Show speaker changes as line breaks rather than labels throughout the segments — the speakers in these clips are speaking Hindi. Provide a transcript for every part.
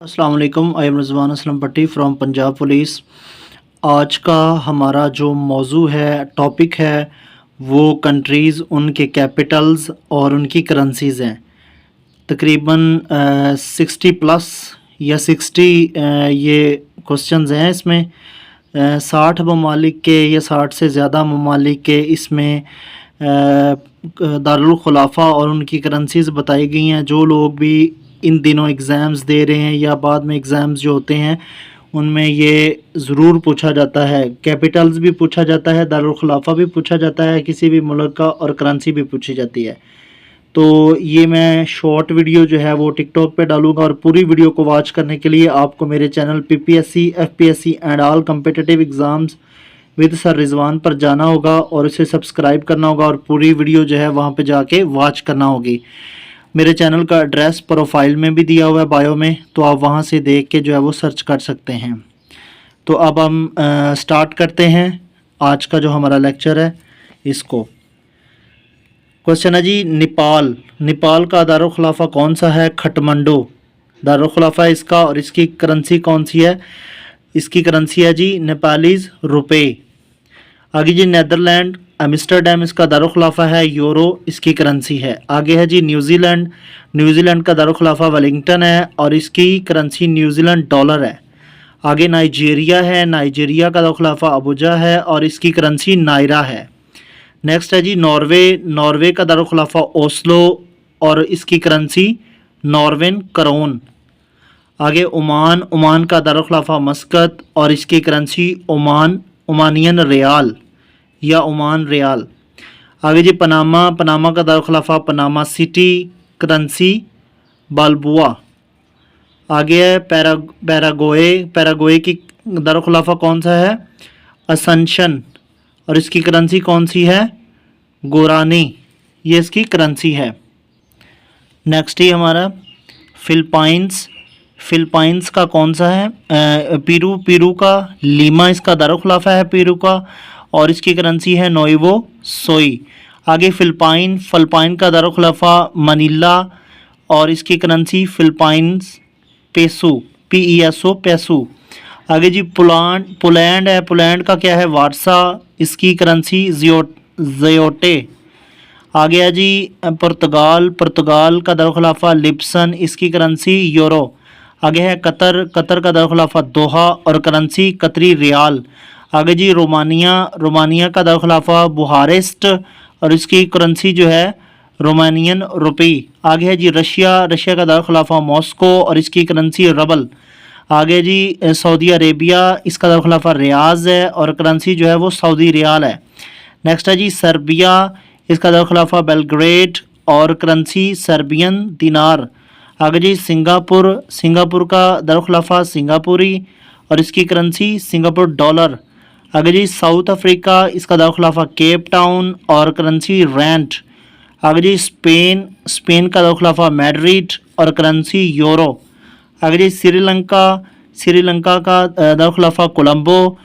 अस्सलाम वालेकुम। आई एम रिजवान असलम पट्टी फ्रॉम पंजाब पुलिस। आज का हमारा जो मौजू है, टॉपिक है, वो कंट्रीज़, उनके कैपिटल्स और उनकी करेंसीज़ हैं। तकरीबन 60 प्लस या 60 ये क्वेश्चंस हैं इसमें। 60 ममालिक के या 60 से ज़्यादा ममालिक के इसमें दारुल खुलाफा और उनकी करेंसीज़ बताई गई हैं। जो लोग भी इन दिनों एग्ज़ाम्स दे रहे हैं या बाद में एग्ज़ाम्स जो होते हैं उनमें ये ज़रूर पूछा जाता है। कैपिटल्स भी पूछा जाता है, दारुल खुलाफा भी पूछा जाता है किसी भी मुल्क का, और करेंसी भी पूछी जाती है। तो ये मैं शॉर्ट वीडियो जो है वो टिकटॉक पे डालूंगा, और पूरी वीडियो को वॉच करने के लिए आपको मेरे channel PPSC, FPSC and all competitive exams with sir Rizwan पर जाना होगा और इसे सब्सक्राइब करना होगा, और पूरी वीडियो जो है वहाँ पे जाके वॉच करना होगी। मेरे चैनल का एड्रेस प्रोफाइल में भी दिया हुआ है, बायो में, तो आप वहाँ से देख के जो है वो सर्च कर सकते हैं। तो अब हम स्टार्ट करते हैं आज का जो हमारा लेक्चर है इसको। क्वेश्चन है जी, नेपाल का दारुल खुलाफा कौन सा है? खटमंडू दारुल खुलाफा है इसका, और इसकी करेंसी कौन सी है? इसकी करेंसी है जी नेपालीज रुपए। आगे जी, नीदरलैंड एम्स्टर्डम इसका दारुल खुलाफा है, यूरो इसकी करेंसी है। आगे है जी न्यूजीलैंड का दारुल खुलाफा वेलिंगटन है और इसकी करेंसी न्यूजीलैंड डॉलर है। आगे नाइजीरिया है, नाइजीरिया का दारुल खुलाफा अबुजा है और इसकी करेंसी नायरा है। नेक्स्ट है जी नॉर्वे का दारुल खुलाफा ओस्लो और इसकी करेंसी नॉर्वेन करोन। आगे ओमान का दारुल खुलाफा मस्कत और इसकी करेंसी ओमानियन रियाल या ओमान रियाल। आगे जी पनामा का दारुल खुलाफा पनामा सिटी, करेंसी बाल्बुआ। आगे है पैरागोए की दारुल खुलाफा कौन सा है? असंशन, और इसकी करेंसी कौन सी है? गोरानी, ये इसकी करेंसी है। नेक्स्ट ही हमारा फिलिपाइंस का कौन सा है? पेरू का लीमा इसका दारुल खुलाफा है पेरू का, और इसकी करेंसी है नोइवो सोई। आगे फिलिपाइन का दारुल खुलाफा मनीला और इसकी currency Philippines peso, PESO peso. आगे जी पोलैंड है, पोलैंड का क्या है? वार्सा, इसकी करेंसी ज़योटे। आगे है जी पुर्तगाल का दारुल खुलाफा लिप्सन, इसकी करेंसी यूरो। आगे है कतर का दारुल खुलाफा दोहा और करेंसी कतरी रियाल। आगे जी रोमानिया का दारुल खुलाफा बुहारेस्ट और इसकी करेंसी जो है रोमानियन रुपी। आगे है जी रशिया का दारुल खुलाफा मॉस्को और इसकी करेंसी रबल। आगे जी सऊदी अरेबिया, इसका दारुल खुलाफा रियाज है और करेंसी जो है वो सऊदी रियाल है। नेक्स्ट है जी सर्बिया, इसका दारुल खुलाफा बेलग्रेड और करेंसी सर्बियन दिनार। आगे जी सिंगापुर का दारुल खुलाफा सिंगापुरी और इसकी करेंसी सिंगापुर डॉलर। आगे जी साउथ अफ्रीका, इसका दारुल खुलाफा केप टाउन और करेंसी रैंड। आगे जी स्पेन का दारुल खुलाफा मैड्रिड और करेंसी यूरो। आगे जी श्रीलंका का दारुल खुलाफा कोलंबो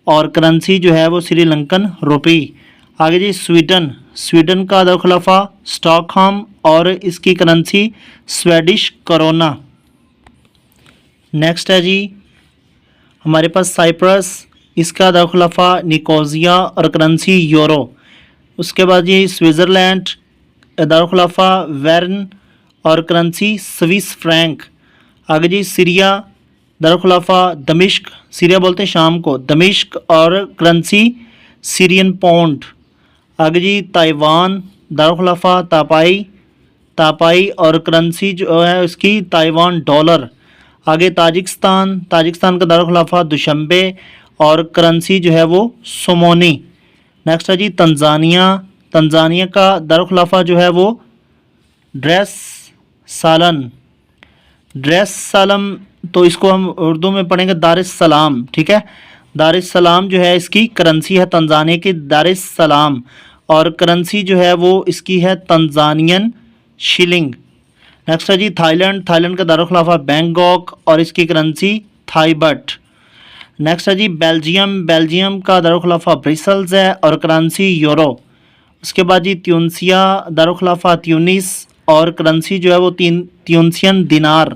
और करेंसी जो है वो श्रीलंकन रुपी। आगे जी स्वीडन का दारुल खुलाफा स्टॉकहोम और इसकी करेंसी स्वेडिश करोना। नेक्स्ट है जी हमारे पास साइप्रस, इसका दारुल खुलाफा निकोजिया और करेंसी यूरो। उसके बाद ये स्विट्ज़रलैंड, दारुल खुलाफा वेर्न और करेंसी स्विस फ्रैंक। आगे जी सीरिया, दारुल खुलाफा दमिश्क, सीरिया बोलते हैं शाम को, दमिश्क और करेंसी सीरियन पाउंड। आगे जी ताइवान, दारुल खुलाफा तापाई और करेंसी जो है उसकी ताइवान डॉलर। आगे ताजिकिस्तान का दारुल खुलाफा दुशंबे और करेंसी जो है वो सोमोनी। नेक्स्ट है जी तंजानिया का दारुल खुलाफा जो है वो ड्रेस सालम, तो इसको हम उर्दू में पढ़ेंगे दारिस सलाम, ठीक है। दारिस सलाम जो है इसकी करेंसी है तंजानिया की दारिस सलाम, और करेंसी जो है वो इसकी है तंजानियन शिलिंग। नेक्स्ट है जी थाईलैंड का दारुल खुलाफा बैंकॉक और इसकी करेंसी थाईबट। नेक्स्ट है जी बेल्जियम का दारुल खुलाफा ब्रिसल्स है और करेंसी यूरो। उसके बाद जी दारुल खुलाफा ट्यूनिस और करेंसी जो है वो ट्यूनिसियन दिनार।